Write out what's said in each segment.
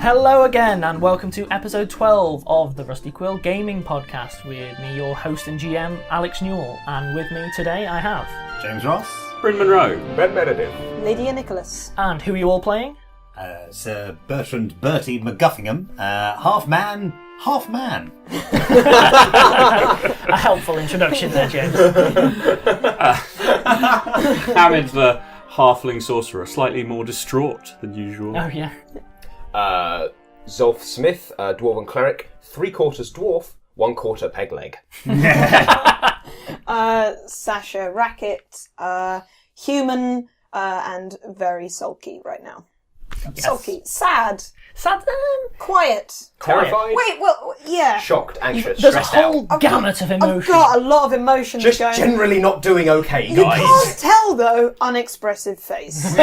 Hello again, and welcome to episode 12 of the Rusty Quill Gaming Podcast with me, your host and GM, Alex Newall. And with me today I have... James Ross. Bryn Monroe. Ben Meredith. Lydia Nicholas. And who are you all playing? Sir Bertrand Bertie MacGuffingham. Half man, half man. A helpful introduction there, James. Hamid, the halfling sorcerer, slightly more distraught than usual. Oh, yeah. Zolf Smith, dwarven cleric, 3/4 dwarf, 1/4 peg leg. Sasha, Racket, human, and very sulky right now. Yes. Sulky, sad, quiet. Terrified? Wait, well, yeah. Shocked, anxious, There's a stressed whole out. gamut of I've emotions. got a lot of emotions Just going. generally not doing okay, You guys. can't tell, though, unexpressive face.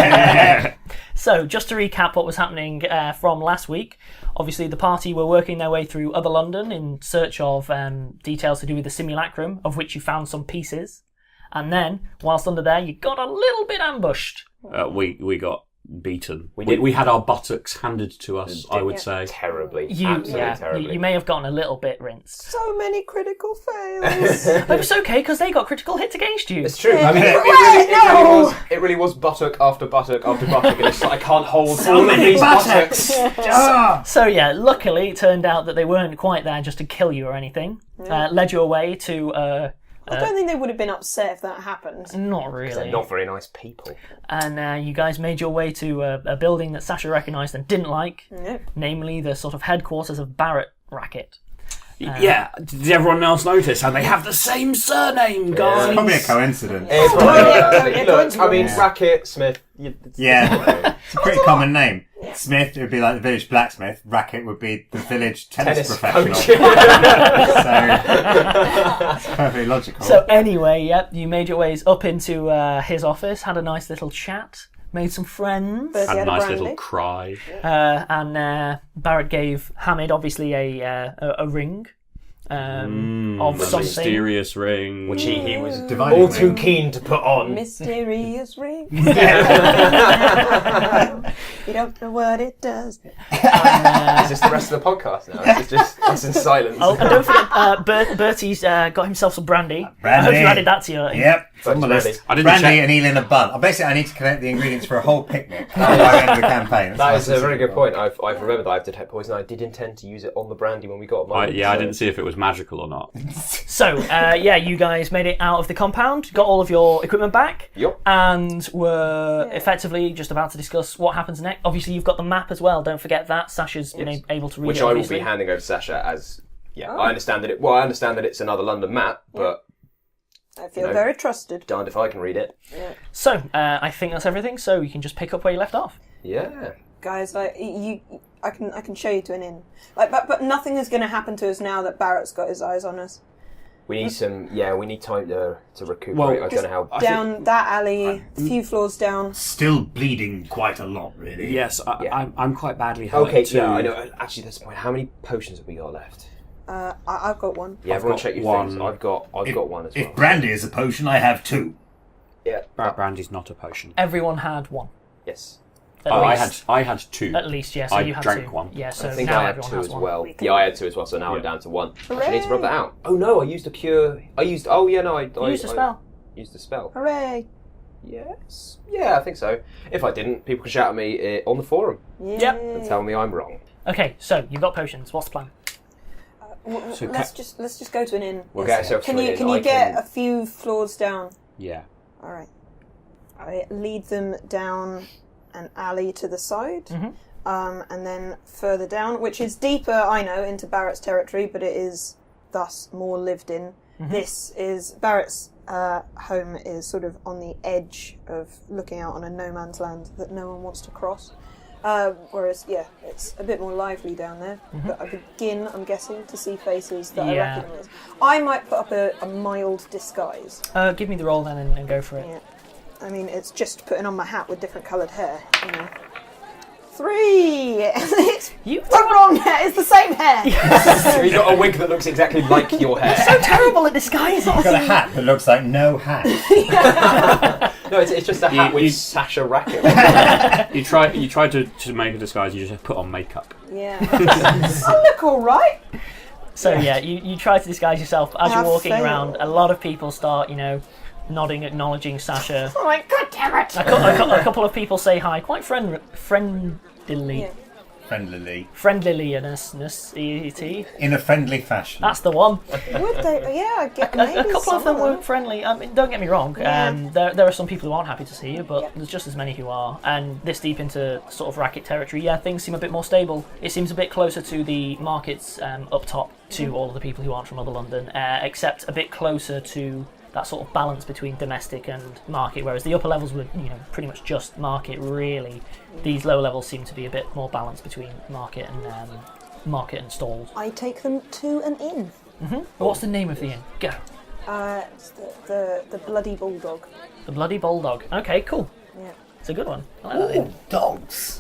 So, just to recap what was happening from last week, obviously the party were working their way through Other London in search of details to do with the simulacrum, of which you found some pieces. And then, whilst under there, you got a little bit ambushed. We got beaten. We We had our buttocks handed to us, I would say. Terribly. Absolutely terribly. You may have gotten a little bit rinsed. So many critical fails. But it's okay, because they got critical hits against you. It's true. Yeah. I mean, it really was buttock after buttock after buttock, and it's like, I can't hold all of these buttocks. So yeah, luckily it turned out that they weren't quite there just to kill you or anything. Led you away to... I don't think they would have been upset if that happened. not really. They're not very nice people. And you guys made your way to a building that Sasha recognised and didn't like, namely the sort of headquarters of Racket. Yeah, did everyone else notice how they have the same surname, guys? It's probably a coincidence. It's probably, look, I mean, Racket, Smith. Yeah, it's a pretty common name. Smith would be like the village blacksmith. Racket would be the village tennis professional. coach. So it's perfectly logical. So anyway, you made your ways up into his office, had a nice little chat, made some friends, Bertie Had a had nice brandy. little cry. and Barrett gave Hamid obviously a ring of A something. mysterious ring. Which he was Dividing all too ring. keen to put on. Mysterious ring. You don't know what it does. Is this the rest of the podcast now? Is it just us in silence? Oh, and don't forget, Bertie's got himself some brandy. I hope you added that to your... Yep, it's on the Brandy. list. I didn't Brandy check. and eel in a bun. Basically, I need to collect the ingredients for a whole picnic by the end of the campaign. That is a very good point. I've remembered that I've detect poison. I did intend to use it on the brandy when we got mine. I didn't see if it was magical or not. So, you guys made it out of the compound, got all of your equipment back, Yup. and were effectively just about to discuss what happens next. Obviously, you've got the map as well. Don't forget that. Sasha's been able to read Which it, I will obviously. be handing over to Sasha as... Yeah, I understand that I understand that it's another London map, but I feel very trusted. darned if I can read it. So, I think that's everything, so you can just pick up where you left off. Yeah. Guys, I can show you to an inn. But nothing is going to happen to us now that Barrett's got his eyes on us. We need we need time to recuperate. Well, I don't know how... Down that alley, a few floors down. Still bleeding quite a lot, really. Yes, Yeah. I'm quite badly hurt Okay, too. yeah, I know. Actually, that's the point. How many potions have we got left? I've got one. Yeah, everyone got check your one. things. I've got one as well. If brandy is a potion, I have two. Yeah. Brandy's not a potion. Everyone had one. Yes. I had two. At least, yeah, so I you had drank two. one. Yeah, so I think now I had everyone two has as one. well. Yeah, I had two as well, so now I'm Yeah. down to one. Hooray. I need to rub that out. Oh no, I used a cure. I used... Oh yeah, no, I Used a spell. Used a spell. Hooray! Yes. Yeah, I think so. If I didn't, people can shout at me on the forum Yep. and tell me I'm wrong. Okay, so you've got potions. What's the plan? So Let's just go to an inn. We'll get ourselves Can to an you inn. can you I get a few floors down? Yeah. All right. I lead them down an alley to the side, and then further down, which is deeper, I know, into Barrett's territory, but it is thus more lived in. This is Barrett's home is sort of on the edge of looking out on a no man's land that no one wants to cross. Whereas, it's a bit more lively down there. But I begin, I'm guessing, to see faces that I Yeah. recognise. I might put up a mild disguise. Give me the roll then and go for it. Yeah. I mean, it's just putting on my hat with different coloured hair, you know. 3! It's the wrong hair, it's the same hair! You've got a wig that looks exactly like your hair. So terrible at disguising. I've got a hat that looks like no hat. No, it's just a hat with Sasha Racket. You try to make a disguise. You just put on makeup. Yeah. I look all right. So yeah, you try to disguise yourself as you're walking around. A lot of people start, nodding, acknowledging Sasha. Oh my god, damn it! A couple of people say hi, quite friendly. Friendlily. Friendliness, In a friendly fashion. That's the one. Would they? Yeah, I get maybe A couple of them some weren't friendly. I mean, don't get me wrong. There are some people who aren't happy to see you, but there's just as many who are. And this deep into sort of Racket territory, things seem a bit more stable. It seems a bit closer to the markets up top to all of the people who aren't from other London, except a bit closer to that sort of balance between domestic and market, whereas the upper levels were, pretty much just market, really. These lower levels seem to be a bit more balanced between market and stalls. I take them to an inn. What's the name of the inn? Go. It's the Bloody Bulldog. The Bloody Bulldog. Okay, cool. Yeah. It's a good one. I like that inn. Dogs.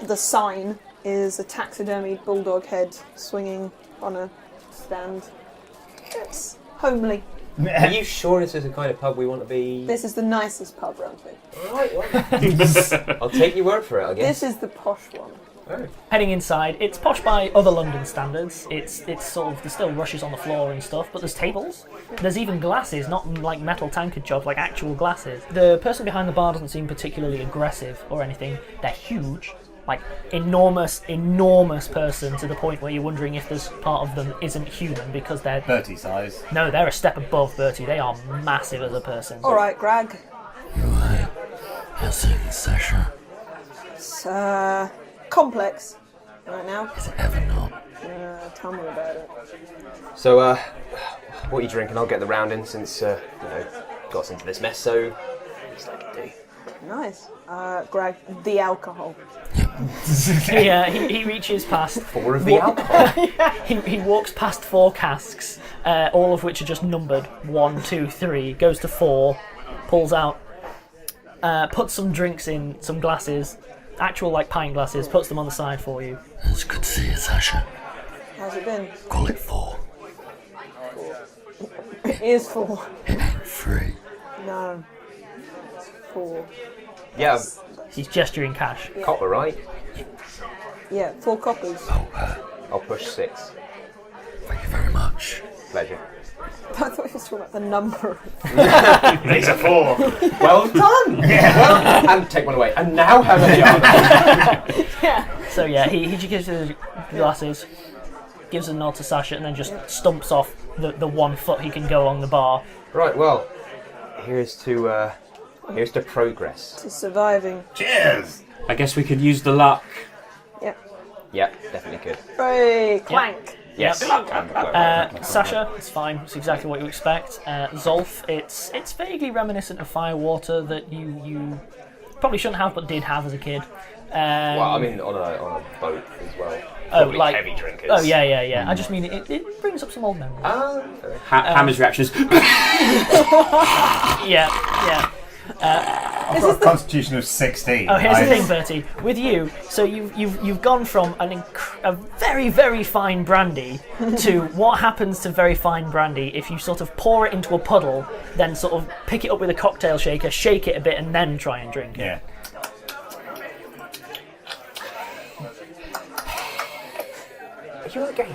The sign is a taxidermied bulldog head swinging on a stand. It's homely. Are you sure this is the kind of pub we want to be? This is the nicest pub round here. Alright, well. I'll take your word for it, I guess. This is the posh one. Oh. Heading inside, it's posh by other London standards. It's sort of, there's still rushes on the floor and stuff, but there's tables. There's even glasses, not like metal tankard jobs, like actual glasses. The person behind the bar doesn't seem particularly aggressive or anything. They're huge. Like, enormous person, to the point where you're wondering if this part of them isn't human because they're... Bertie size. No, they're a step above Bertie. They are massive as a person. Alright, Greg. Right. How's things, Sasha? It's complex right now. Is it ever not? Tell me about it. So, what are you drinking? I'll get the round in since, got us into this mess, so it's like a do. Nice. Greg, the alcohol. He reaches past... 4 of the alcohol. He walks past 4 casks, all of which are just numbered 1, 2, 3, goes to 4, pulls out, puts some drinks in some glasses, actual like pint glasses, puts them on the side for you. It's good to see you, Sasha. How's it been? Call it 4. It is 4. 3. No. It's 4. Yeah, He's gesturing cash. copper, right? Yeah, 4 coppers. Oh, I'll push 6. thank you very much. Pleasure. I thought you were talking about the number. These are 4. Well done! Well, and take one away. And now how many are there? So he gives you the glasses, gives a nod to Sasha, and then just stumps off the 1 foot he can go along the bar. Right, well, here's to progress. To surviving. Cheers. I guess we could use the luck. Yep. Yeah, definitely could. Hey, clank. Yes. Sasha, it's fine. It's exactly what you expect. Zolf, it's vaguely reminiscent of Firewater that you probably shouldn't have, but did have as a kid. Well, I mean, on a boat as well. Oh, Probably like heavy drinkers. Oh yeah. I just mean it brings up some old memories. Hamid's reactions. Yeah. I've got a constitution of 16. Oh, here's the thing, Bertie. With you, so you've gone from a very, very fine brandy to what happens to very fine brandy if you sort of pour it into a puddle, then sort of pick it up with a cocktail shaker, shake it a bit, and then try and drink it. Yeah. Are you okay?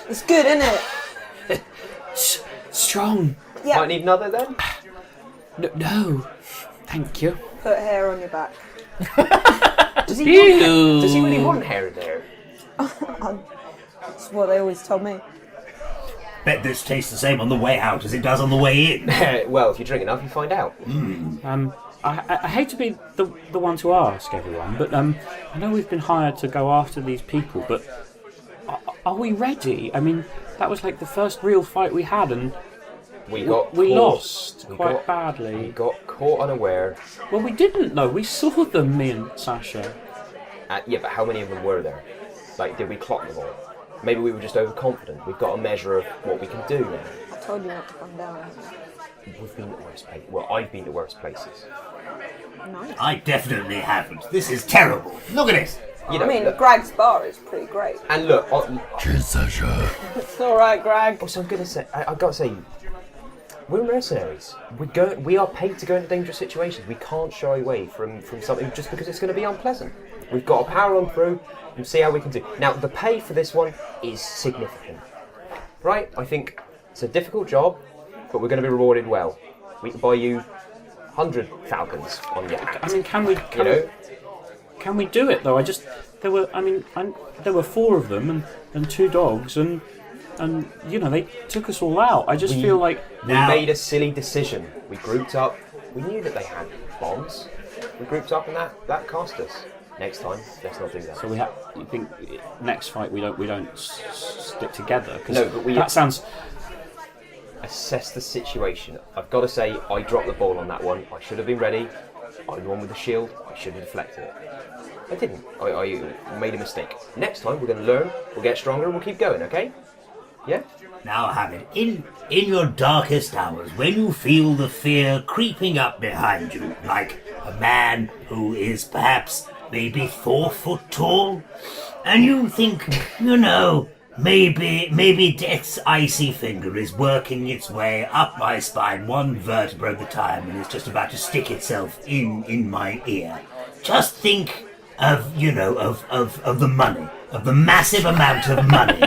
It's good, isn't it? Strong. Yeah. Might need another then? No. Thank you. Put hair on your back. Does he really want hair there? That's what they always told me. Bet this tastes the same on the way out as it does on the way in. Well, if you drink enough, you find out. I hate to be the one to ask everyone, but I know we've been hired to go after these people, but are we ready? I mean, that was like the first real fight we had, and We lost quite badly. We got caught unaware. Well, we didn't though. We saw them, me and Sasha. Yeah, but how many of them were there? Like, did we clock them all? Maybe we were just overconfident. We've got a measure of what we can do now. I told you not to come down. We've been to worse places. Well, I've been to worse places. Nice. I definitely haven't. This is terrible. Look at this. You know, I mean, look, Greg's bar is pretty great. and look. Cheers, Sasha. It's alright, Greg. Also, I'm gonna say, I gotta say, We're mercenaries. We are paid to go into dangerous situations. We can't shy away from something just because it's going to be unpleasant. We've got to power on through and see how we can do. Now, the pay for this one is significant, right? I think it's a difficult job, but we're going to be rewarded well. We can buy you 100 falcons on yak. I mean, can we do it though? There were 4 of them and 2 dogs and they took us all out. I just feel like we made a silly decision. We grouped up. We knew that they had bombs. We grouped up and that cost us. Next time, let's not do that. So you think next fight we don't stick together? No, but that sounds. Assess the situation. I've got to say, I dropped the ball on that one. I should have been ready. I'm the one with the shield. I should have deflected it. I didn't. I made a mistake. Next time, we're going to learn. We'll get stronger and we'll keep going. Okay? Yeah. Now, Hamid, in your darkest hours, when you feel the fear creeping up behind you, like a man who is perhaps maybe 4 foot tall, and you think, maybe death's icy finger is working its way up my spine, one vertebra at a time, and is just about to stick itself in my ear. Just think of the money, of the massive amount of money.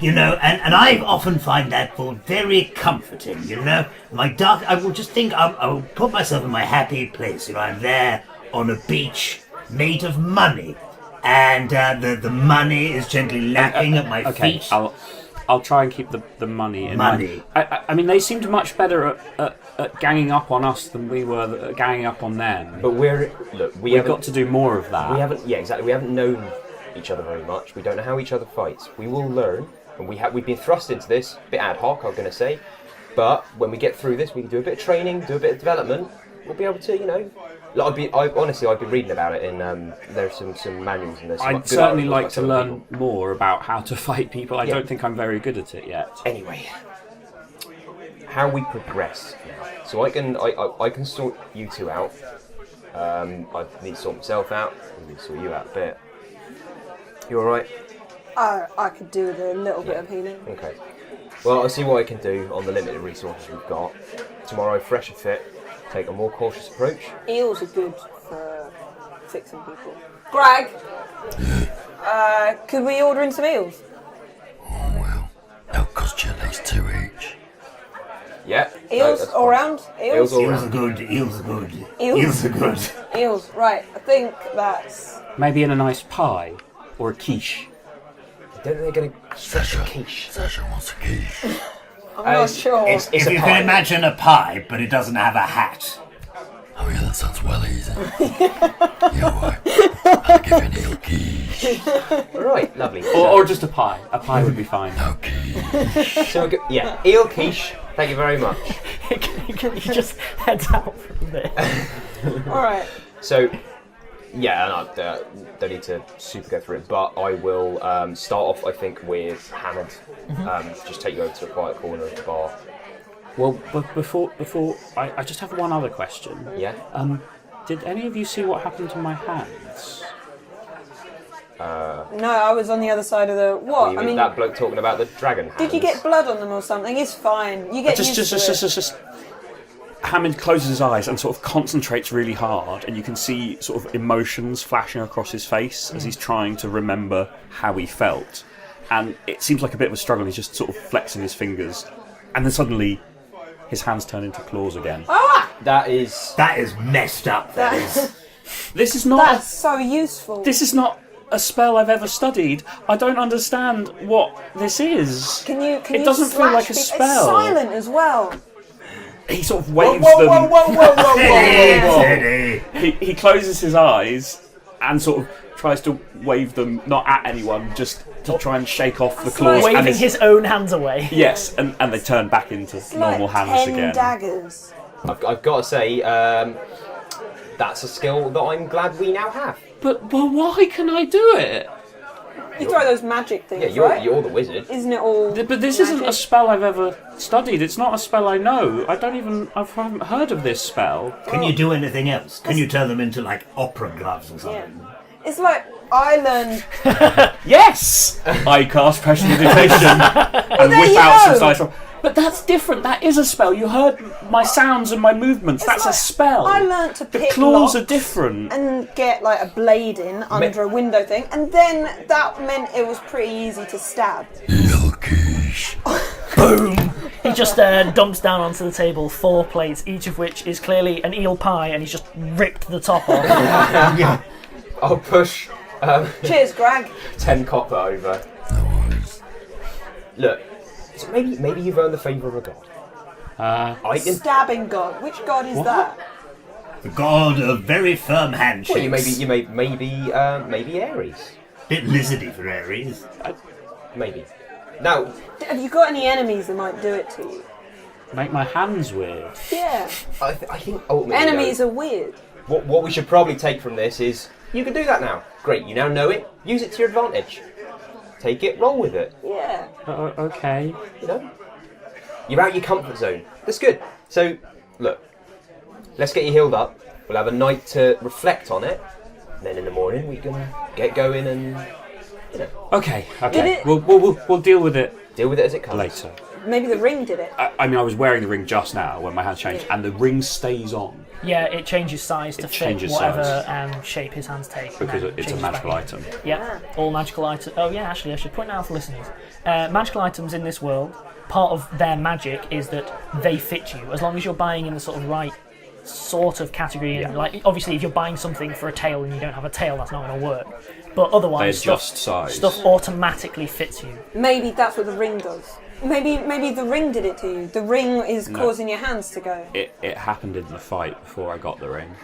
And I often find that very comforting, I will just think, I will put myself in my happy place, I'm there on a beach made of money, and the money is gently lapping at my feet. I'll try and keep the money in mind. I mean, they seemed much better at ganging up on us than we were ganging up on them. But we've got to do more of that. We haven't known each other very much. We don't know how each other fights. We will learn. And we've been thrust into this, a bit ad hoc, I'm going to say. But when we get through this, we can do a bit of training, do a bit of development. We'll be able to, I've been reading about it in, there's some manuals and there's some I'd certainly like to learn more about how to fight people. I don't think I'm very good at it yet. Anyway, how we progress now. So I can sort you 2 out. I need to sort myself out. I need to sort you out a bit. You alright? I could do with a little bit of healing. Okay. Well, I'll see what I can do on the limited resources we've got. Tomorrow, fresh and fit, take a more cautious approach. Eels are good for fixing people. Greg! Could we order in some eels? Oh, well, that'll cost you at least 2 each. Yeah. Eels all round? Eels? Eels are good. Eels are good. Eels, right. I think that's... Maybe in a nice pie or a quiche. I don't think they're going to stretch a quiche. Sasha wants a quiche. I'm not sure. It's if you can imagine a pie, but it doesn't have a hat. Oh yeah, that sounds well easy. Yeah, I'll give you an eel quiche. Right, lovely. Or just a pie. A pie would be fine. No quiche. So eel quiche. Thank you very much. Can you just head out from there? Alright. So, yeah, and I don't need to super go through it, but I will start off, I think, with Hamid. Just take you over to a quiet corner of the bar. Well, but before I just have one other question. Yeah? Did any of you see what happened to my hands? No, I was on the other side of the... What? I mean, that bloke talking about the dragon hands. Did you get blood on them or something? It's fine. You get used to it. Hamid closes his eyes and sort of concentrates really hard, and you can see sort of emotions flashing across his face as he's trying to remember how he felt. And it seems like a bit of a struggle. He's just sort of flexing his fingers, and then suddenly his hands turn into claws again. Ah! That is messed up. This is not. That's so useful. This is not a spell I've ever studied. I don't understand what this is. Can you It doesn't feel like a spell. It's silent as well. He sort of waves whoa, them. Whoa. He closes his eyes and sort of tries to wave them, not at anyone, just to try and shake off the claws. Waving his own hands away. Yes, and they turn back into normal like hands 10 again. daggers. I've got to say, that's a skill that I'm glad we now have. But why can I do it? You throw those magic things, Yeah, right? you're the wizard. Isn't it all But this magic? isn't a spell I've ever studied. It's not a spell I know. I haven't heard of this spell. Can you do anything else? Can you turn them into like opera gloves or something? Yeah. It's like I learned... Yes! I cast prestidigitation and there whip you out go. some dice. But that's different. That is a spell. You heard my sounds and my movements. That's a spell. I learnt to The pick claws locks are different. and get like a blade in under a window thing, and then that meant it was pretty easy to stab. Keeeeeesh. Boom! He just dumps down onto the table 4 plates, each of which is clearly an eel pie, and he's just ripped the top off. I'll push Cheers, Greg. 10 copper over. Look, so maybe you've earned the favour of a god. I can. Stabbing god. Which god is that? The god of very firm handshakes. Well, maybe Aries. Bit lizardy for Aries. Maybe. Now, Have you got any enemies that might do it to you? Make my hands weird. Yeah. I think ultimately, Enemies are weird. What we should probably take from this is you can do that now. Great, you now know it. Use it to your advantage. Take it, roll with it. Yeah. Okay. You know, you're out your comfort zone. That's good. So, look, let's get you healed up. We'll have a night to reflect on it. And then in the morning we can get going and Okay. Did it- We'll deal with it deal with it as it comes. later. Maybe the ring did it. I mean, I was wearing the ring just now when my hands changed, and the ring stays on Yeah, it changes size to fit changes whatever size. Shape his hands take. and because then it's a changes magical back in. item. Yeah, all magical items. Oh yeah, actually, I should point out for listeners. Magical items in this world, part of their magic is that they fit you. As long as you're buying in the sort of right sort of category, and like obviously, if you're buying something for a tail and you don't have a tail, that's not going to work. But They otherwise, adjust size. stuff automatically fits you. Maybe that's what the ring does. Maybe the ring did it to you. The ring is causing your hands to go. It happened in the fight before I got the ring.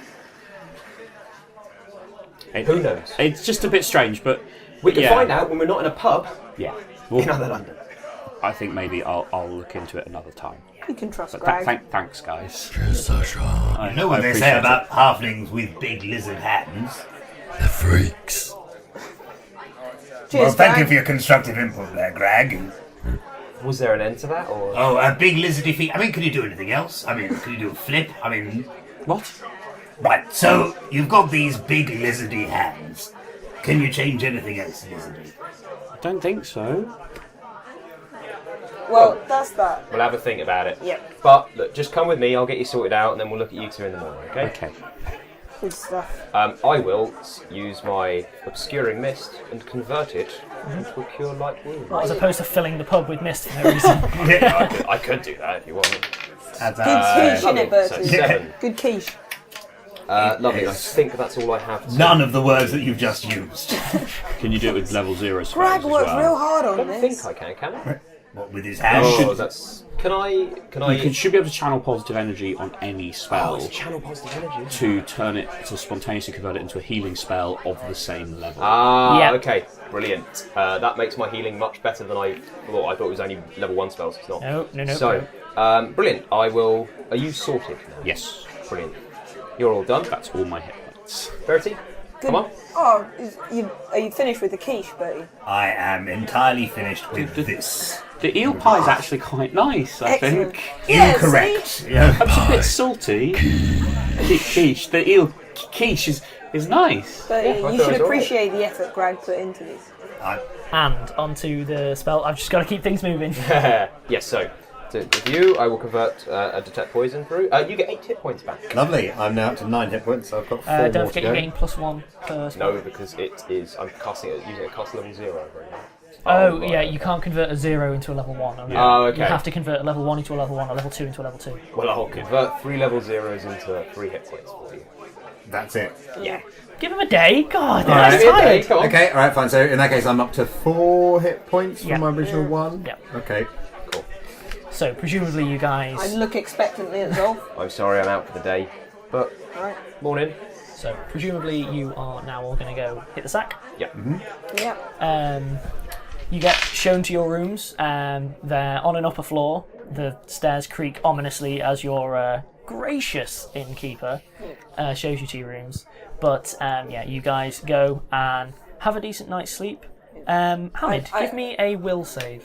Who knows? It's just a bit strange, but We can yeah. find out when we're not in a pub Yeah. Well, in other London. I think maybe I'll look into it another time. You can trust But Greg. thanks, guys. Cheers, Sasha. You know what they say about halflings with big lizard hands? The freaks. Cheers, Well, thank you Greg. for your constructive input there, Greg. Was there an end to that, or Oh, a big lizardy feet. I mean, could you do anything else? I mean, could you do a flip? I mean, What? right, so you've got these big lizardy hands. Can you change anything else lizardy? I don't think so. Well, that's that. we'll have a think about it. Yep. But look, just come with me. I'll get you sorted out, and then we'll look at you two in the morning. Okay? Okay. Good stuff. I will use my obscuring mist and convert it into a cure light wound. As opposed to filling the pub with mist for no reason. I could do that if you want. Adds Good up. quiche, Lovely. innit, So Bertie? 7. Good quiche. Lovely. I think that's all I have. To None of the words that you've just used. Can you do it with level 0 spells Greg as worked well? real hard I on don't this. think I can I? What, with his hands? Oh, that's. Can I? You should be able to channel positive energy on any spell Oh, it's channel positive energy. to turn it to spontaneously convert it into a healing spell of the same level. Ah, Yeah. okay, brilliant. That makes my healing much better than I thought. I thought it was only level 1 spells. It's not. No. So, brilliant. I will. Are you sorted now? Yes, Brilliant. You're all done. that's all my hit points. Bertie, come on. Oh, are you finished with the quiche, Bertie? I am entirely finished with this. The eel pie is actually quite nice, I Excellent. think. Yeah, Incorrect. see? Yeah. It's a bit salty. Quiche. The eel quiche is nice. Bertie, I you thought should it was appreciate the effort Greg put into this. And onto the spell. I've just got to keep things moving. Yes. So, with you, I will convert a detect poison through. You get 8 hit points back. Lovely. I'm now up to 9 hit points, so I've got 4 more Don't to forget go. you gain +1 per spell. No, because it is. I'm casting it using a cast level 0 right now. Oh, right, yeah, you can't convert a 0 into a level 1. Okay. Oh, okay. You have to convert a level 1 into a level 1, a level 2 into a level 2. Well, I'll convert 3 level 0s into 3 hit points for you. That's it. Yeah. Give him a day. God, Alright. that's Give me a day, tired. come on. Okay, alright, fine. So in that case, I'm up to 4 hit points from Yeah. my original 1. Yeah. Okay. Cool. So, presumably you I guys... look expectantly at Zolf. I'm sorry I'm out for the day, but Alright. morning. So, presumably you are now all going to go hit the sack. Yeah. Yeah. You get shown to your rooms. They're on an upper floor. The stairs creak ominously as your gracious innkeeper shows you to your rooms. But yeah, you guys go and have a decent night's sleep. Hamid, give me a will save.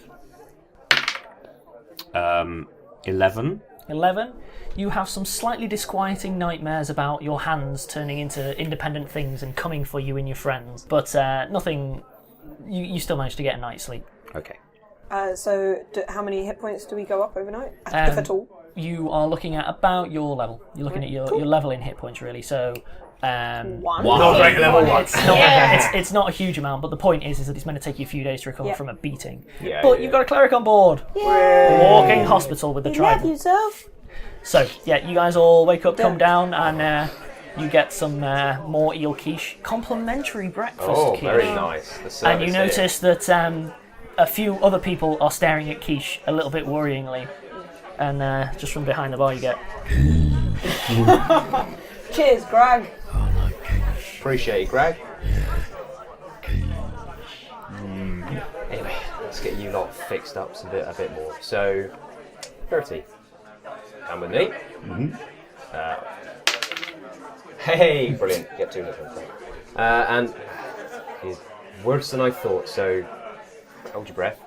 11. 11. You have some slightly disquieting nightmares about your hands turning into independent things and coming for you and your friends. But nothing... You still manage to get a night's sleep. Okay. How many hit points do we go up overnight, if at all? You are looking at about your level. You're looking at your level in hit points, really. So, One. Not great level 1. it's not a huge amount, but the point is that it's meant to take you a few days to recover from a beating. Yeah, But you've got a cleric on board. Walking hospital with the tribe. Love yourself. So, yeah, you guys all wake up, come down, and you get some more eel quiche. Complimentary breakfast quiche. Very nice. The service And you here. notice that a few other people are staring at quiche a little bit worryingly. And just from behind the bar you get... Cheers, Greg. I like quiche. Appreciate it, Greg. Quiche. Anyway, let's get you lot fixed up a bit more. So, Bertie, come with me. Hey, brilliant. Get 2 hit points. And it's worse than I thought, so hold your breath.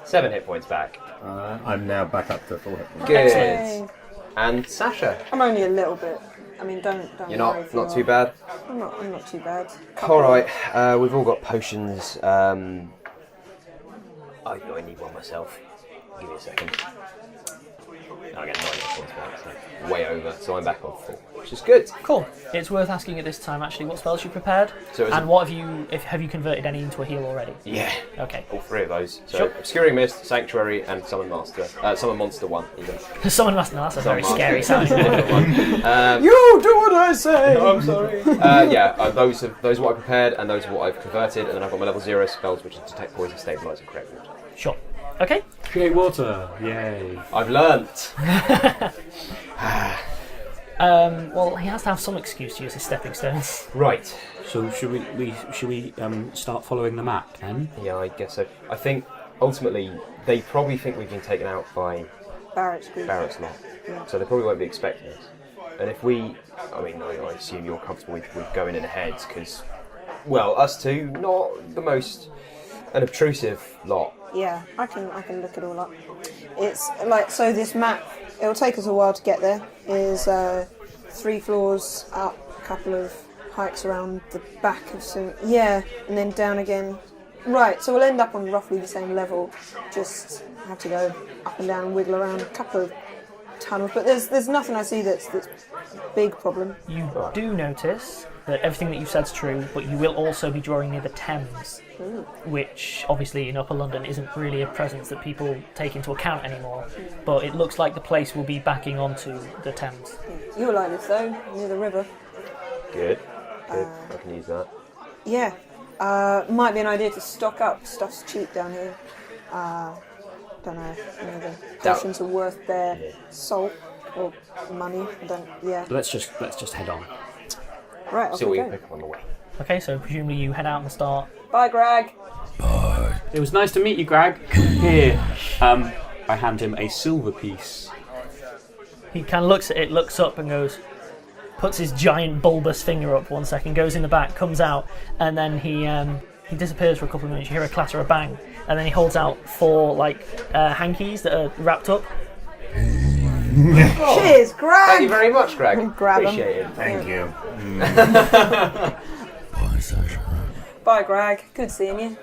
7 hit points back. I'm now back up to 4 hit points. Good. Excellent. And Sasha, I'm only a little bit. I mean, don't you're worry if not you too are. bad. I'm not too bad. All right, we've all got potions. I need one myself. Give me a second. I get 9 hit points back, so way over. So I'm back on 4, which is good. Cool. It's worth asking at this time, actually, what spells you prepared, So is and it- what have you converted any into a heal already? Yeah, Okay. all 3 of those. So Sure. Obscuring Mist, Sanctuary, and Summon Monster 1 even. Someone must know. That's a very Summon scary Monster. sound. You do what I say. I'm sorry. Those are what I prepared, and those are what I've converted, and then I've got my level 0 spells, which is Detect Poison, Stabilize, and Create Water. Sure. Okay. Create water. Yay. I've learnt. Well, he has to have some excuse to use his stepping stones. Right. So should we start following the map then? Yeah, I guess so. I think ultimately they probably think we've been taken out by Barrett's group. Barrett's lot, Yeah. so they probably won't be expecting us. And if I assume you're comfortable with going in ahead because, well, us two, not the most unobtrusive lot. Yeah, I can look it all up. It's like, so this map, it'll take us a while to get there. Is 3 floors up, a couple of hikes around the back of some, and then down again. Right, so we'll end up on roughly the same level. Just have to go up and down and wiggle around a couple of tunnels. But there's nothing I see that's a big problem. You do notice that everything that you've said is true, but you will also be drawing near the Thames, which obviously in Upper London isn't really a presence that people take into account anymore. But it looks like the place will be backing onto the Thames. You'll like this though, near the river. Good. I can use that. Yeah, might be an idea to stock up. Stuff's cheap down here. Don't know if any of the potions are worth their salt or money. Let's just head on. Right, off See we what we go. can pick up on the way. Okay, so presumably you head out and start. Bye, Greg. It was nice to meet you, Greg. Here, I hand him a silver piece. He kind of looks at it, looks up and goes, puts his giant bulbous finger up 1 second, goes in the back, comes out, and then he disappears for a couple of minutes. You hear a clatter, a bang, and then he holds out 4 hankies that are wrapped up. Cheers, Greg. Thank you very much, Greg. Grab 'em. Appreciate it. Thank you. Bye, Sasha. Bye, Greg. Good seeing you.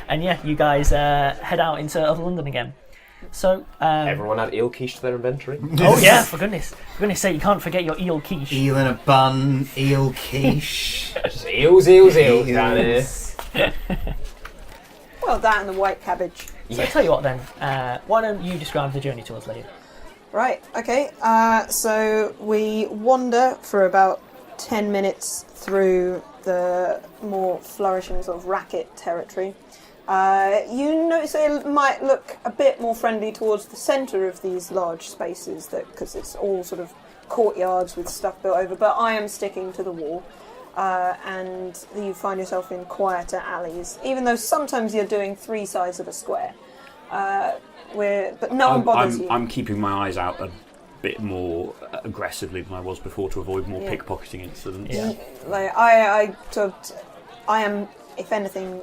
And yeah, you guys head out into Upper London again. So, Everyone had eel quiche to their inventory. oh yeah, for goodness sake, you can't forget your eel quiche. Eel in a bun, eel quiche. Just eels down here. Well, that and the white cabbage. So I'll tell you what then, why don't you describe the journey to us, Lydia? Right, okay. So we wander for about 10 minutes through the more flourishing sort of Racket territory. You notice it might look a bit more friendly towards the centre of these large spaces, because it's all sort of courtyards with stuff built over, but I am sticking to the wall. And you find yourself in quieter alleys, even though sometimes you're doing 3 sides of a square. But no one bothers you. I'm keeping my eyes out a bit more aggressively than I was before to avoid more pickpocketing incidents. Yeah. Like I am, if anything,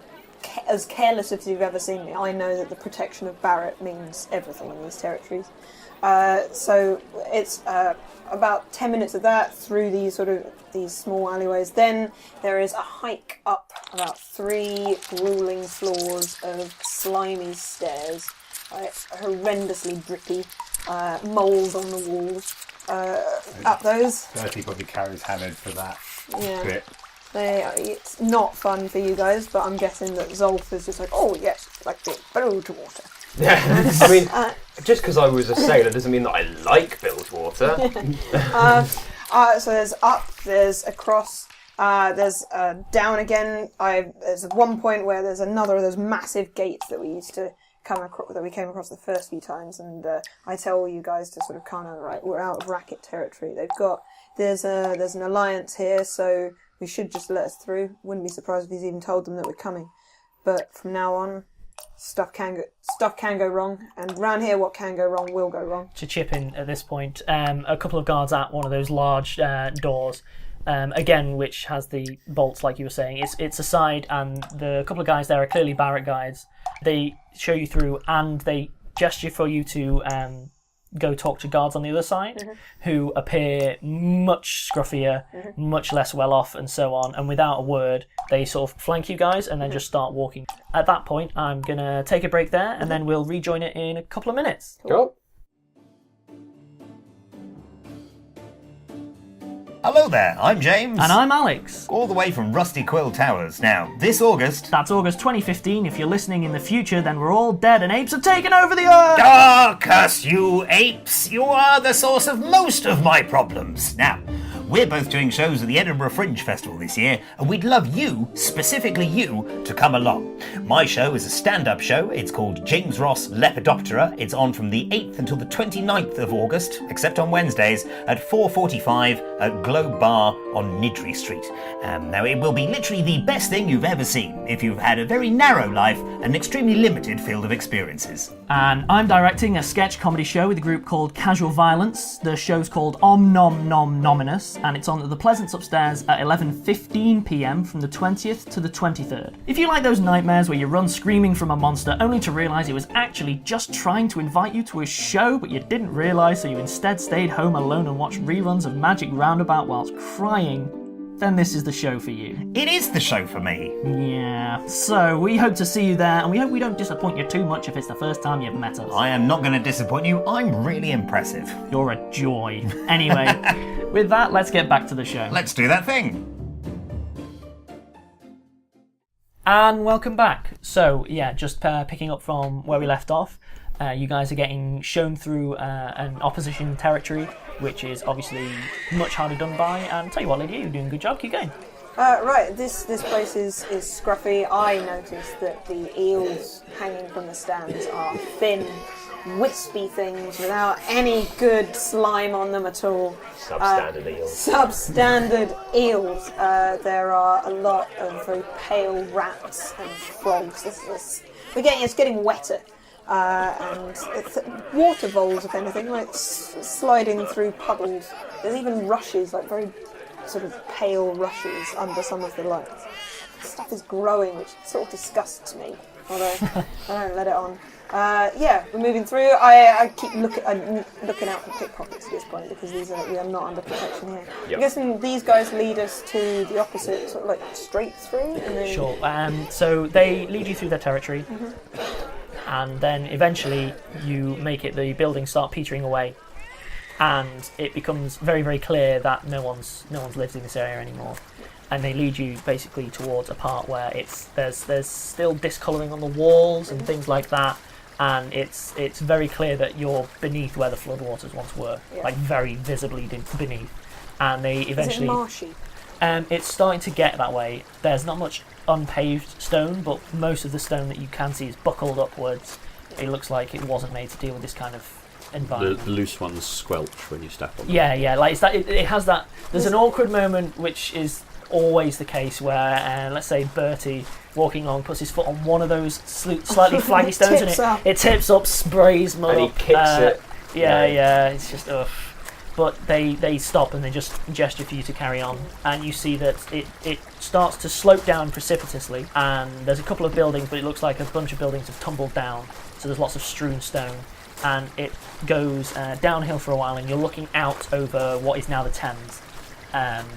as careless as you've ever seen me. I know that the protection of Barrett means everything in these territories. So it's about 10 minutes of that through these small alleyways. Then there is a hike up about 3 grueling floors of slimy stairs. It's horrendously drippy, mould on the walls. Up those. Bertie probably carries Hamid for that bit. It's not fun for you guys, but I'm guessing that Zolf is just like, oh yes, like the bilge water. Yeah, I mean, just because I was a sailor doesn't mean that I like bilge water. So there's up, there's across, there's down again. There's one point where there's another of those massive gates that we used to came across the first few times, and I tell you guys to sort of kind of we're out of Racket territory. There's an alliance here, so we should just let us through. Wouldn't be surprised if he's even told them that we're coming. But from now on, stuff can go wrong, and round here, what can go wrong will go wrong. To chip in at this point, a couple of guards at one of those large doors. Again, which has the bolts, like you were saying. It's a side, and the couple of guys there are clearly barrack guides. They show you through, and they gesture for you to go talk to guards on the other side, who appear much scruffier, much less well off, and so on. And without a word, they sort of flank you guys, and then just start walking. At that point, I'm gonna take a break there, and then we'll rejoin it in a couple of minutes. Cool. Hello there, I'm James. And I'm Alex. All the way from Rusty Quill Towers. Now, this August... That's August 2015. If you're listening in the future, then we're all dead and apes have taken over the Earth! Ah, curse you, apes! You are the source of most of my problems. Now, we're both doing shows at the Edinburgh Fringe Festival this year, and we'd love you, specifically you, to come along. My show is a stand-up show. It's called James Ross Lepidoptera. It's on from the 8th until the 29th of August, except on Wednesdays, at 4:45 at Globe Bar on Nidri Street. Now, it will be literally the best thing you've ever seen if you've had a very narrow life and an extremely limited field of experiences. And I'm directing a sketch comedy show with a group called Casual Violence. The show's called Om Nom Nom Nominous, and it's on at the Pleasance upstairs at 11:15pm from the 20th to the 23rd. If you like those nightmares where you run screaming from a monster only to realise it was actually just trying to invite you to a show but you didn't realise, so you instead stayed home alone and watched reruns of Magic Roundabout whilst crying, then this is the show for you. It is the show for me. Yeah, so we hope to see you there, and we hope we don't disappoint you too much if it's the first time you've met us. I am not going to disappoint you. I'm really impressive. You're a joy. Anyway, with that, let's get back to the show. Let's do that thing. And welcome back. So, yeah, just picking up from where we left off, you guys are getting shown through an opposition territory, which is obviously much harder done by. And tell you what, Lydia, you're doing a good job. Keep going. Right, this place is scruffy. I noticed that the eels hanging from the stands are thin, wispy things without any good slime on them at all. Substandard eels. Substandard eels. There are a lot of very pale rats and frogs. It's getting wetter. And it's water voles, if anything, like sliding through puddles. There's even rushes, like very sort of pale rushes under some of the lights. Stuff is growing, which sort of disgusts me, although I don't let it on. Yeah, we're moving through. I keep looking out for pickpockets at this point because we are not under protection here. Yep. I'm guessing these guys lead us to the opposite, sort of like straight through. And then... Sure. So they lead you through their territory. And then eventually you make it, the buildings start petering away, and it becomes very, very clear that no one's lived in this area anymore. And they lead you basically towards a part where there's still discolouring on the walls and things like that, and it's very clear that you're beneath where the floodwaters once were, like very visibly beneath. And they eventually. Is it marshy? It's starting to get that way. There's not much unpaved stone, but most of the stone that you can see is buckled upwards. It looks like it wasn't made to deal with this kind of environment. The loose ones squelch when you step on them. Yeah, like it's that. It has that. There's an awkward moment, which is always the case, where let's say Bertie walking along puts his foot on one of those slightly flaggy stones, and it tips up, sprays mud, and he kicks it. Yeah, it's just ugh. But they stop and they just gesture for you to carry on, and you see that it starts to slope down precipitously, and there's a couple of buildings, but it looks like a bunch of buildings have tumbled down, so there's lots of strewn stone, and it goes downhill for a while, and you're looking out over what is now the Thames. And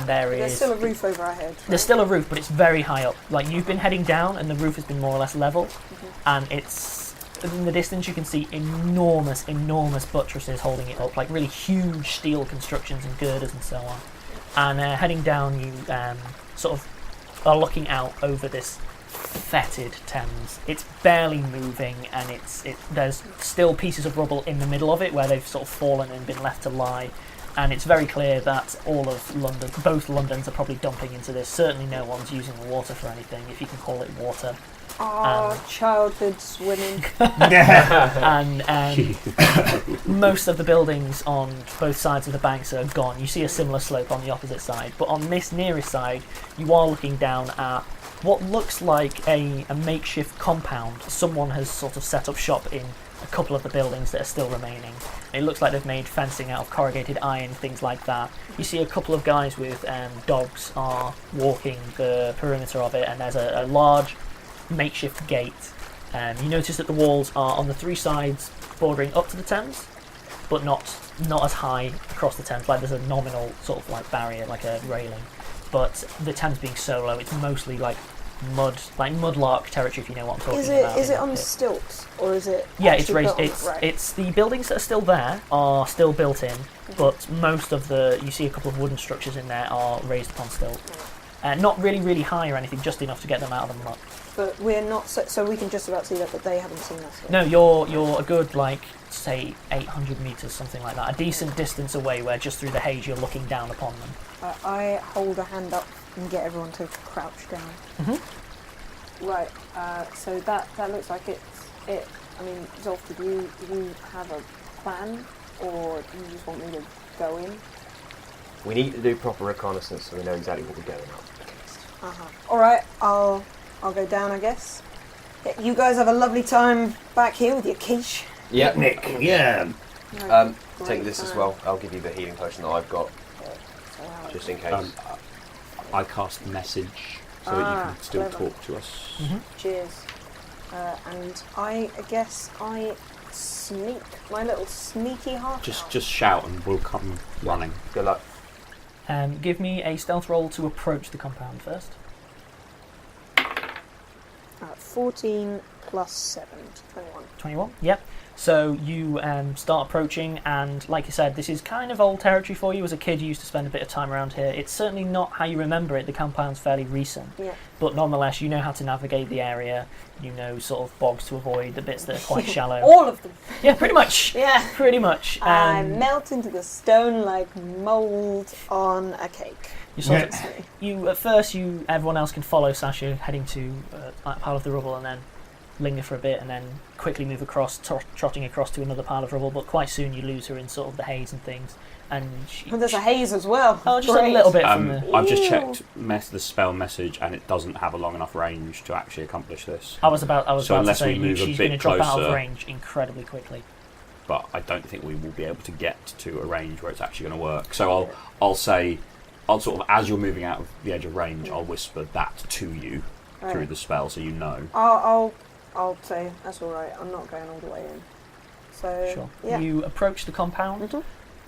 There's still a roof over our heads. Right? There's still a roof, but it's very high up. Like, you've been heading down, and the roof has been more or less level, and it's in the distance you can see enormous buttresses holding it up, like really huge steel constructions and girders and so on. And heading down, you sort of are looking out over this fetid Thames. It's barely moving, and there's still pieces of rubble in the middle of it where they've sort of fallen and been left to lie. And it's very clear that all of London, both Londons, are probably dumping into this. Certainly no one's using the water for anything, if you can call it water. Childhood swimming. And most of the buildings on both sides of the banks are gone. You see a similar slope on the opposite side. But on this nearest side, you are looking down at what looks like a makeshift compound. Someone has sort of set up shop in a couple of the buildings that are still remaining. It looks like they've made fencing out of corrugated iron, things like that. You see a couple of guys with dogs are walking the perimeter of it, and there's a large makeshift gate. You notice that the walls are on the three sides bordering up to the Thames, but not as high across the Thames. Like, there's a nominal sort of like barrier, like a railing. But the Thames being so low, it's mostly like mudlark territory, if you know what I'm talking about. Is it on stilts, or is it? Yeah, it's raised. Right. It's the buildings that are still there are still built in, but most of you see a couple of wooden structures in there are raised upon stilts. Not really high or anything, just enough to get them out of the muck. But we're not, so we can just about see that, but they haven't seen us yet. No, you're a good, say 800 metres, something like that. A decent distance away, where just through the haze you're looking down upon them. I hold a hand up and get everyone to crouch down. Mm-hmm. Right, so that looks like it's it. I mean, Zolf, do you have a plan, or do you just want me to go in? We need to do proper reconnaissance so we know exactly what we're going up against. Alright, I'll go down, I guess. Yeah, you guys have a lovely time back here with your quiche. Yeah. Nick, yeah. Take this as well. I'll give you the healing potion that I've got, just in case. I cast message so that you can still talk to us. Mm-hmm. Cheers. And I guess I sneak, my little sneaky half. Just shout and we'll come running. Good luck. Give me a stealth roll to approach the compound first. 14 plus 7, 21. 21, yep. So you start approaching, and like you said, this is kind of old territory for you. As a kid, you used to spend a bit of time around here. It's certainly not how you remember it. The compound's fairly recent. Yeah. But nonetheless, you know how to navigate the area. You know sort of bogs to avoid, the bits that are quite shallow. All of them. Yeah, pretty much. Yeah. Pretty much. I melt into the stone like mould on a cake. At first, everyone else can follow Sasha heading to that pile of the rubble, and then linger for a bit, and then quickly move across, trotting across to another pile of rubble. But quite soon you lose her in sort of the haze and things. And there's a haze as well. Oh, just a little bit from the... I've just checked the spell message, and it doesn't have a long enough range to actually accomplish this. I was about to say she's going to drop out of closer, range incredibly quickly. But I don't think we will be able to get to a range where it's actually going to work. So I'll say, sort of, as you're moving out of the edge of range, I'll whisper that to you through the spell, so you know. I'll say that's all right. I'm not going all the way in. So sure. Yeah. You approach the compound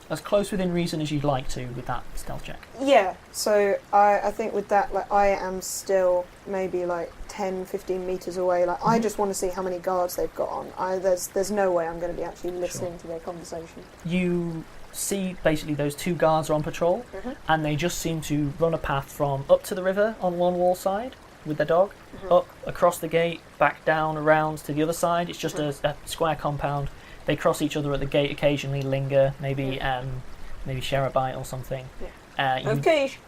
as close within reason as you'd like to with that stealth check. Yeah. So I think with that, like, I am still maybe like 10, 15 meters away. Like, I just want to see how many guards they've got on. There's no way I'm going to be actually listening to their conversation. You see basically those two guards are on patrol, and they just seem to run a path from up to the river on one wall side with their dog, up across the gate, back down, around to the other side. It's just a square compound. They cross each other at the gate occasionally, linger, maybe share a bite or something. Quiche.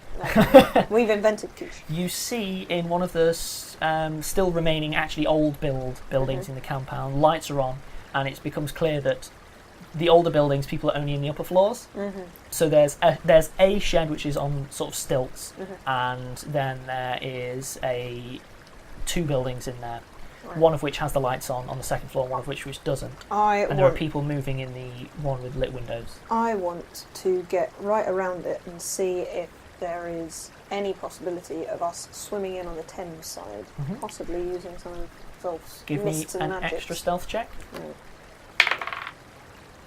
We've invented quiche. You see in one of the still remaining actually old buildings in the compound, lights are on, and it becomes clear that the older buildings, people are only in the upper floors. So there's a shed which is on sort of stilts, and then there is two buildings in there. Right. One of which has the lights on the second floor, one of which doesn't. There are people moving in the one with lit windows. I want to get right around it and see if there is any possibility of us swimming in on the Thames side, possibly using some of Zolf's Give me mists and an magics. extra stealth check.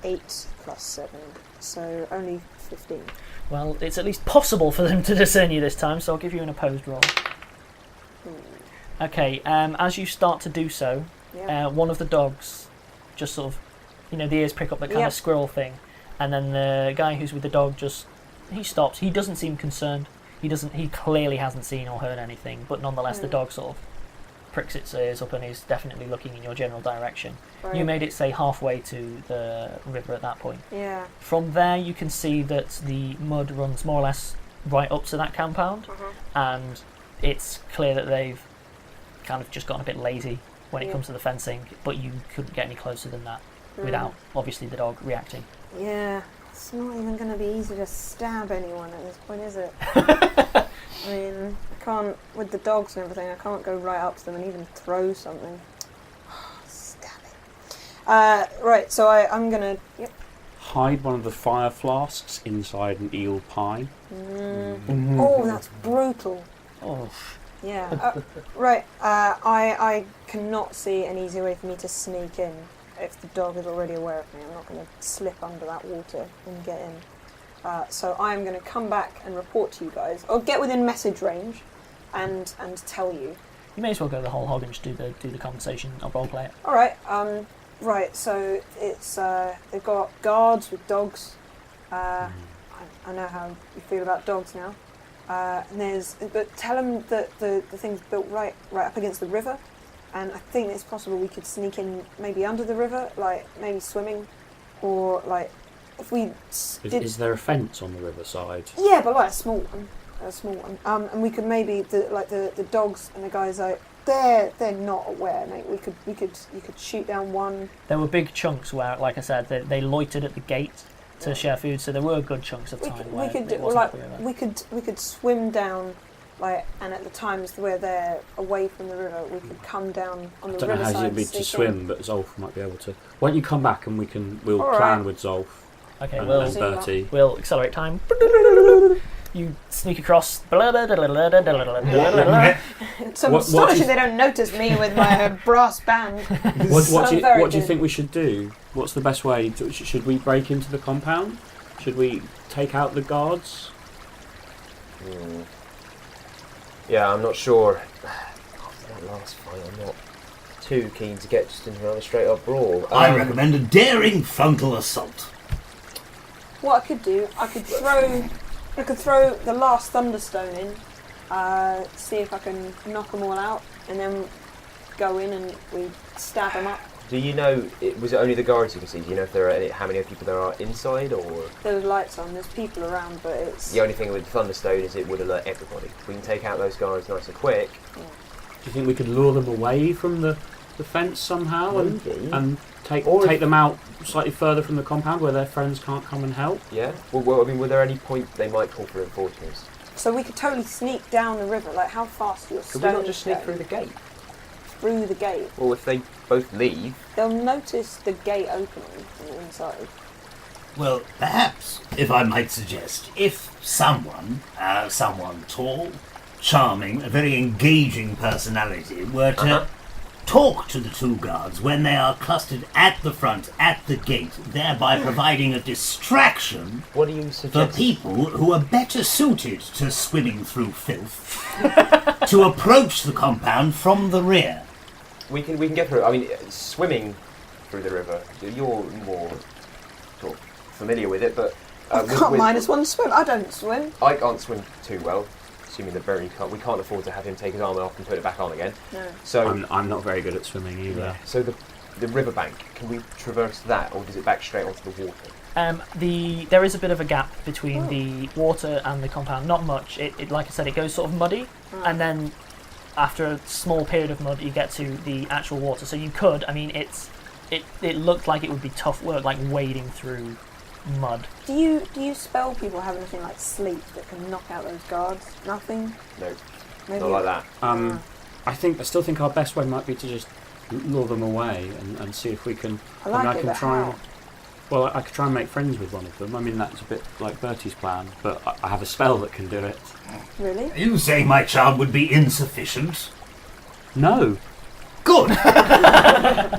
8 plus 7, so only 15. Well, it's at least possible for them to discern you this time, so I'll give you an opposed roll. Okay, as you start to do so, one of the dogs just sort of, the ears pick up that kind of squirrel thing, and then the guy who's with the dog he stops. He doesn't seem concerned. He clearly hasn't seen or heard anything, but nonetheless the dog sort of pricks its ears up and is definitely looking in your general direction. Right. You made it, say, halfway to the river at that point. Yeah. From there you can see that the mud runs more or less right up to that compound, and it's clear that they've kind of just gotten a bit lazy when it comes to the fencing, but you couldn't get any closer than that without, obviously, the dog reacting. Yeah, it's not even going to be easy to stab anyone at this point, is it? I mean, I can't, with the dogs and everything, I can't go right up to them and even throw something. Stab it. Right, so I'm going to... Hide one of the fire flasks inside an eel pie. Oh, that's brutal. Oh. Yeah. Right. I cannot see an easy way for me to sneak in if the dog is already aware of me. I'm not going to slip under that water and get in. So I am going to come back and report to you guys, or get within message range, and tell you. You may as well go the whole hog and just do the conversation. I'll roleplay it. All right. Right. So it's they've got guards with dogs. I know how you feel about dogs now. But tell them that the thing's built right up against the river, and I think it's possible we could sneak in maybe under the river, like maybe swimming, or like if we Is there a fence on the riverside? Yeah, but like a small one. And we could maybe the dogs and the guys they're not aware, mate. You could shoot down one. There were big chunks where, like I said, they loitered at the gate to share food, so there were good chunks of time we could swim down, and at the times where they're away from the river, we could come down on the riverside. I don't know how it'd be to swim, but Zolf might be able to. Why don't you come back and we'll plan with Zolf. Okay, and Bertie. We'll accelerate time. You sneak across. So astonishing they don't notice me with my brass band. What do you think we should do? What's the best way? Should we break into the compound? Should we take out the guards? Yeah, I'm not sure. After that last fight, I'm not too keen to get just into another straight up brawl. I recommend a daring frontal assault. What I could do, I could throw the last Thunderstone in, see if I can knock them all out, and then go in and we stab them up. Do you know, was it only the guards you can see? Do you know if there are how many people there are inside, or...? There's lights on, there's people around, but it's... The only thing with Thunderstone is it would alert everybody. If we can take out those guards nice and quick... Yeah. Do you think we could lure them away from the fence somehow and take them out slightly further from the compound where their friends can't come and help? Yeah. Well, I mean, were there any point they might call for reinforcements? So we could totally sneak down the river. Like, how fast do your stones Could we not just sneak through the gate? Through the gate? Well, if they both leave... They'll notice the gate opening from the inside. Well, perhaps, if I might suggest, if someone tall, charming, a very engaging personality were to talk to the two guards when they are clustered at the front, at the gate, thereby providing a distraction what do you suggest? for people who are better suited to swimming through filth to approach the compound from the rear. We can get through. I mean, swimming through the river, you're more sort of familiar with it, but... I can't minus one swim. I don't swim. I can't swim too well. Assuming that Bertie can't, we can't afford to have him take his armour off and put it back on again. No. So I'm not very good at swimming either. Yeah. So the riverbank, can we traverse that, or does it back straight onto the water? There is a bit of a gap between the water and the compound. Not much. It like I said, it goes sort of muddy, and then after a small period of mud, you get to the actual water. So you could. I mean, it looked like it would be tough work, like wading through mud. Do you spell people have anything like sleep that can knock out those guards? Nothing? No. Maybe not like that. I still think our best way might be to just lure them away and see if we can... I could try and make friends with one of them. I mean, that's a bit like Bertie's plan, but I have a spell that can do it. Really? Are you saying my charm would be insufficient? No. Good.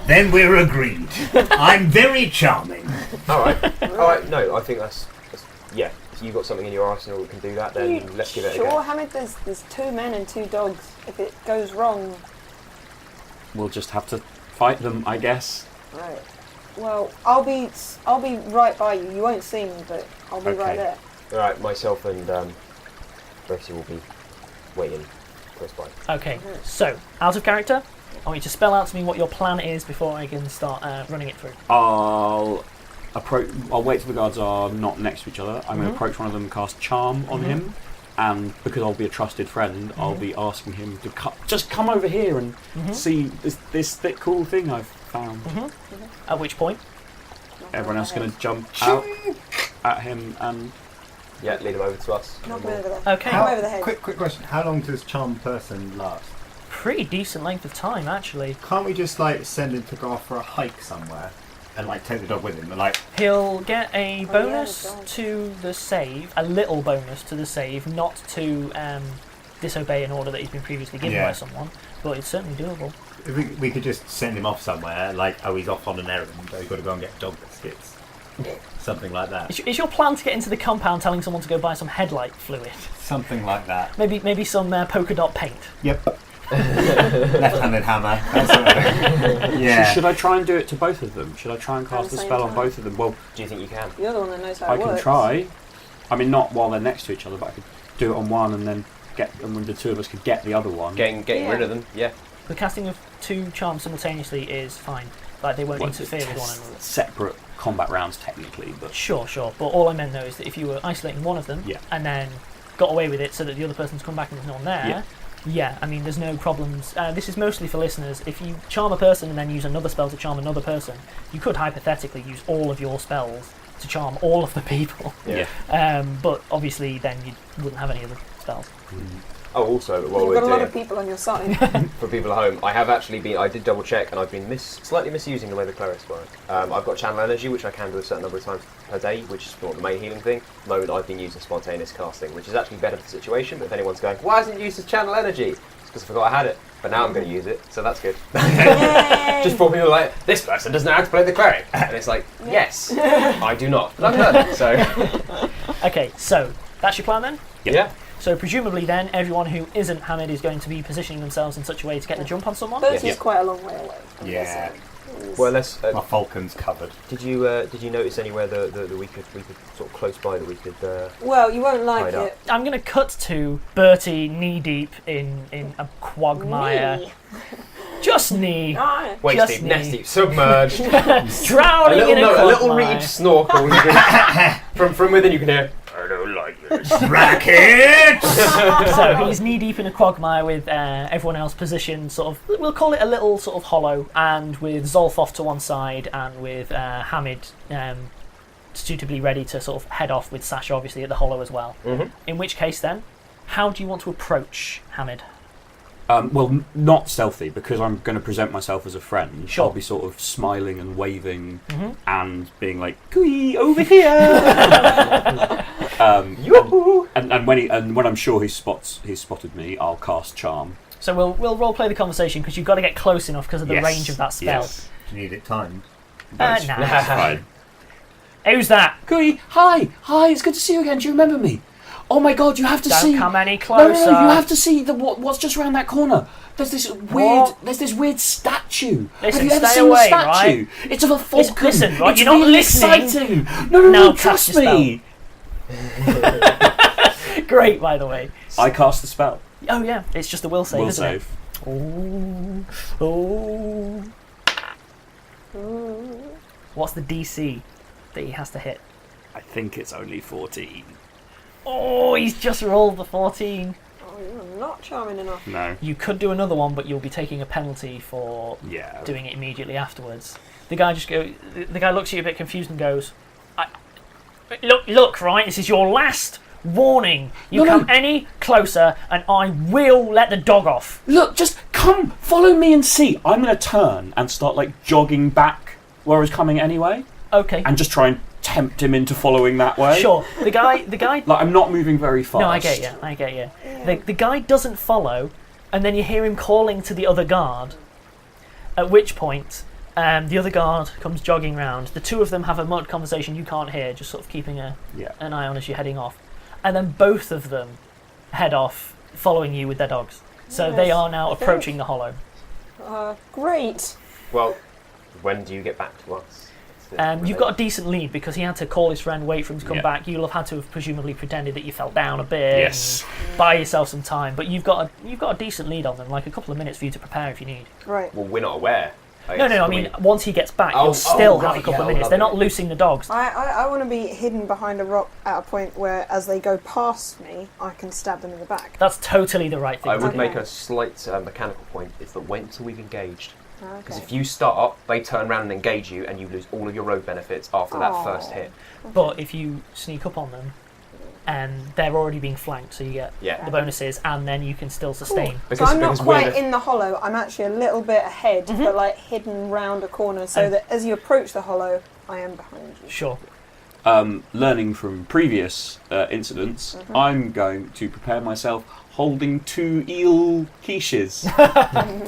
Then we're agreed. I'm very charming. All right. No, I think that's yeah. If you've got something in your arsenal that can do that, then let's give it a go. Sure, Hamid. There's 2 men and 2 dogs. If it goes wrong, We'll just have to fight them, I guess. right. Well, I'll be right by you. You won't see me, but I'll be right Okay. there. All right, myself and Bertie will be waiting close by. Okay, so out of character, I want you to spell out to me what your plan is before I can start running it through. I'll wait till the guards are not next to each other. I'm going to approach one of them and cast Charm on him. And because I'll be a trusted friend, I'll be asking him to just come over here and see this cool thing I've found. At which point, Everyone else is going to jump out at him and... Yeah, lead him over to us. Knock him over there. okay, Knock him over the head. Quick question. How long does charmed person last? pretty decent length of time actually. Can't we just like send him to go off for a hike somewhere and like take the dog with him? And, like, He'll get a bonus yeah, to the save, a little bonus to the save, not to disobey an order that he's been previously given by someone, but it's certainly doable. if we could just send him off somewhere, like, oh, he's off on an errand, or he's got to go and get dog biscuits. Something like that. Is your plan to get into the compound telling someone to go buy some headlight fluid? Something like that. Maybe some polka dot paint. Yep. Left-handed hammer. That sort of thing. Yeah. Should I try and do it to both of them? Should I try and cast At the a same spell on time. both of them? Well, Do you think you can? You're the one that knows how I it can works. try. I mean, not while they're next to each other, but I could do it on one and then and when the two of us could get the other one. Getting Yeah. rid of them, yeah. The casting of two charms simultaneously is fine. Like they won't Well, interfere with one another. Separate combat rounds, technically, but Sure. But all I meant though is that if you were isolating one of them Yeah. and then got away with it so that the other person's come back and there's no one there, yeah, I mean, there's no problems. This is mostly for listeners. If you charm a person and then use another spell to charm another person, you could hypothetically use all of your spells to charm all of the people. yeah. But obviously then you wouldn't have any other spells. Oh, also, while You've we're got a lot doing of people on your side. for people at home, I did double check and I've been slightly misusing the way the clerics work. I've got channel energy, which I can do a certain number of times per day, which is not the main healing thing. At the moment, I've been using spontaneous casting, which is actually better for the situation, but if anyone's going, why hasn't you used as channel energy? It's because I forgot I had it, but now I'm going to use it, so that's good. Yay! Just for people like, this person doesn't know how to play the cleric. And it's like, yes, I do not. But I've learned it, so... Okay, so that's your plan then? Yeah. So presumably then everyone who isn't Hamid is going to be positioning themselves in such a way to get the jump on someone? Bertie's Yeah. quite a long way away. I'm Yeah. guessing. He's- Well, let's... My falcon's covered. Did you notice anywhere that we could sort of close by that we could... well, you won't like Tied up. it. I'm going to cut to Bertie knee deep in a quagmire. Me. Just knee. Ah, Waist Just deep, me. nest deep, submerged. Drowning in a a little quagmire. reed snorkel. You can, from within you can hear, I don't like this. Racket! So he's knee deep in a quagmire with everyone else positioned sort of, we'll call it a little sort of hollow, and with Zolf off to one side and with Hamid suitably ready to sort of head off with Sasha obviously at the hollow as well. Mhm. In which case then, how do you want to approach Hamid? Well, not stealthy, because I'm going to present myself as a friend. Sure. I'll be sort of smiling and waving and being like, "Cooey, over here!" Yoo-hoo! and when I'm sure he spotted me, I'll cast Charm. So we'll role play the conversation because you've got to get close enough because of the Yes, range of that spell. yes. Do you need it timed? Nah. It's fine. Who's that? Cooey, hi, it's good to see you again. Do you remember me? Oh my God, you have to Don't see. come any No, closer. you have to see what's just around that corner. There's this weird statue. Listen, have you ever stay seen away, the statue? Right? It's of a falcon. Listen, right, It's you're not really listening. exciting. No, Now trust cast your me. Great, by the way. I cast the spell. Oh yeah, it's just a will save, Will isn't save. it? Ooh. What's the DC that he has to hit? I think it's only 14. Oh, he's just rolled the 14. Oh, you're not charming enough. No. You could do another one, but you'll be taking a penalty for Yeah. doing it immediately afterwards. The guy looks at you a bit confused and goes, Look, right, this is your last warning. You No. come any closer and I will let the dog off. Look, just come, follow me and see. I'm going to turn and start like jogging back where I was coming anyway, Okay. and just try and tempt him into following that way. Sure. The guy Like I'm not moving very fast. No, I get you. The guy doesn't follow, and then you hear him calling to the other guard. At which point, the other guard comes jogging round. The two of them have a mud conversation you can't hear, just sort of keeping an eye on as you're heading off. And then both of them head off, following you with their dogs. So they are now approaching the hollow. Great. Well, when do you get back to us? You've got a decent lead because he had to call his friend, wait for him to come back. You'll have had to have presumably pretended that you fell down a bit. Yes. And buy yourself some time, but you've got a decent lead on them, like a couple of minutes for you to prepare if you need. Right. Well, we're not aware. No, I mean, once he gets back, you'll still have a couple of minutes. They're not loosing the dogs. I want to be hidden behind a rock at a point where, as they go past me, I can stab them in the back. That's totally the right thing. I would make a slight mechanical point, is that wait until we've engaged. Because if you start, they turn around and engage you, and you lose all of your rogue benefits after that first hit. But if you sneak up on them, and they're already being flanked, so you get the bonuses, and then you can still sustain. So I'm not quite in the hollow, I'm actually a little bit ahead, but like hidden round a corner, so that as you approach the hollow, I am behind you. Sure. Learning from previous incidents, I'm going to prepare myself holding 2 eel quiches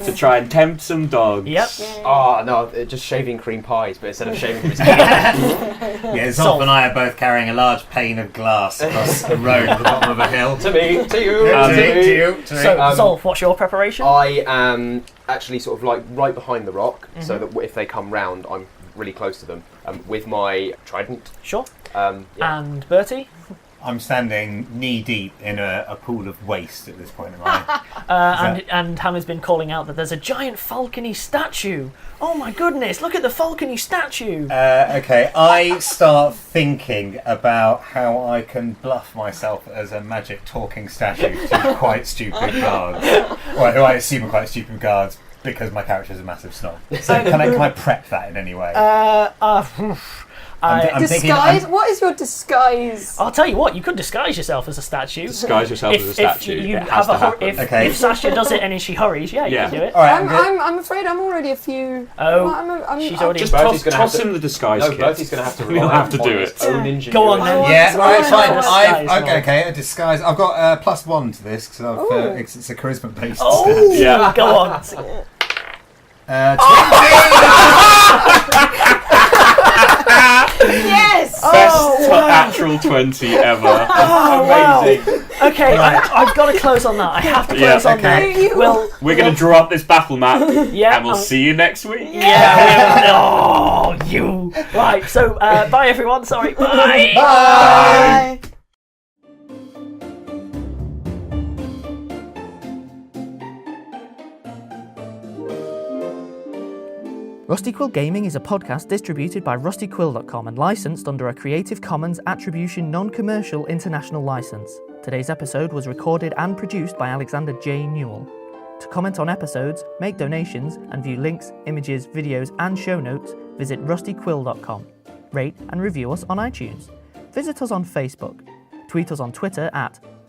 to try and tempt some dogs. Yep. Oh, no, just shaving cream pies, but instead of shaving cream Zolf and I are both carrying a large pane of glass across the road at the bottom of a hill. To me, to you, to you. So, Zolf, what's your preparation? I am actually sort of like right behind the rock, so that if they come round, I'm really close to them, with my trident. Sure. And Bertie? I'm standing knee deep in a pool of waste at this point in my and Hamid's been calling out that there's a giant falcony statue. Oh my goodness, look at the falcony statue. Okay, I start thinking about how I can bluff myself as a magic talking statue to quite stupid guards. Well, who I assume are quite stupid guards because my character's a massive snob. So can I prep that in any way? I'm disguise? What is your disguise? I'll tell you what, you could disguise yourself as a statue. Disguise yourself as a statue. If Sasha does it and then she hurries, you can do it. All right, I'm afraid I'm already a few... She's already... Just toss him the disguise kit. Bertie's going to have to We'll have to do it. Go on then. Yeah, alright, fine. Okay, a disguise. I've got +1 to this, because it's a charisma-based stat. Yeah, go on. 20! Yes! Best natural 20 ever. Amazing. Wow. Okay, I've got to close on that. I have to close on that. We're going to draw up this battle map, and we'll see you next week. Yeah. You. Right, so bye everyone. Sorry. Bye. Bye. Rusty Quill Gaming is a podcast distributed by rustyquill.com and licensed under a Creative Commons Attribution Non-Commercial International License. Today's episode was recorded and produced by Alexander J. Newall. To comment on episodes, make donations, and view links, images, videos, and show notes, visit rustyquill.com. Rate and review us on iTunes. Visit us on Facebook. Tweet us on Twitter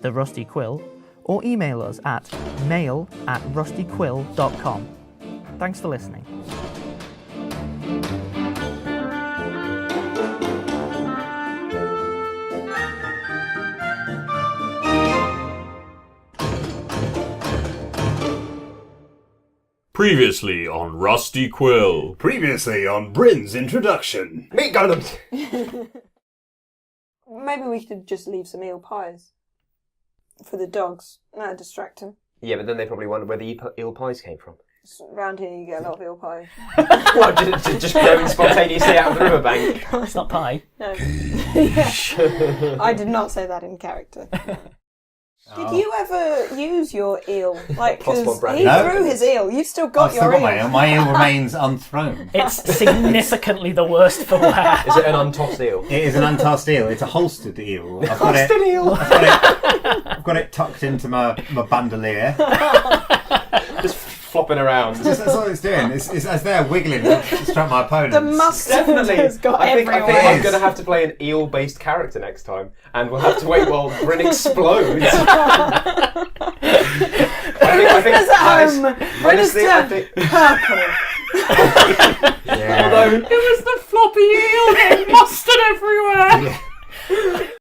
@TheRustyQuill, or email us at mail@rustyquill.com. Thanks for listening. Previously on Rusty Quill. Previously on Bryn's introduction. Meat golems! Maybe we could just leave some eel pies for the dogs. That'd distract them. Yeah, but then they probably wonder where the eel pies came from. Around here you get a lot of eel pie. What, just growing spontaneously out of the riverbank? It's not pie. No. I did not say that in character. Did you ever use your eel? Like, because he threw his eel. You've still got your eel. My eel remains unthrown. It's significantly the worst for wear. Is it an untossed eel? It is an untossed eel. It's a holstered eel. I've got it tucked into my bandolier. Just flopping around. That's all it's doing. It's as they're wiggling to distract my opponents. The mustard has got I think everywhere. I'm going to have to play an eel-based character next time, and we'll have to wait while Bryn explodes. I think honestly, I think purple. although it was the floppy eel.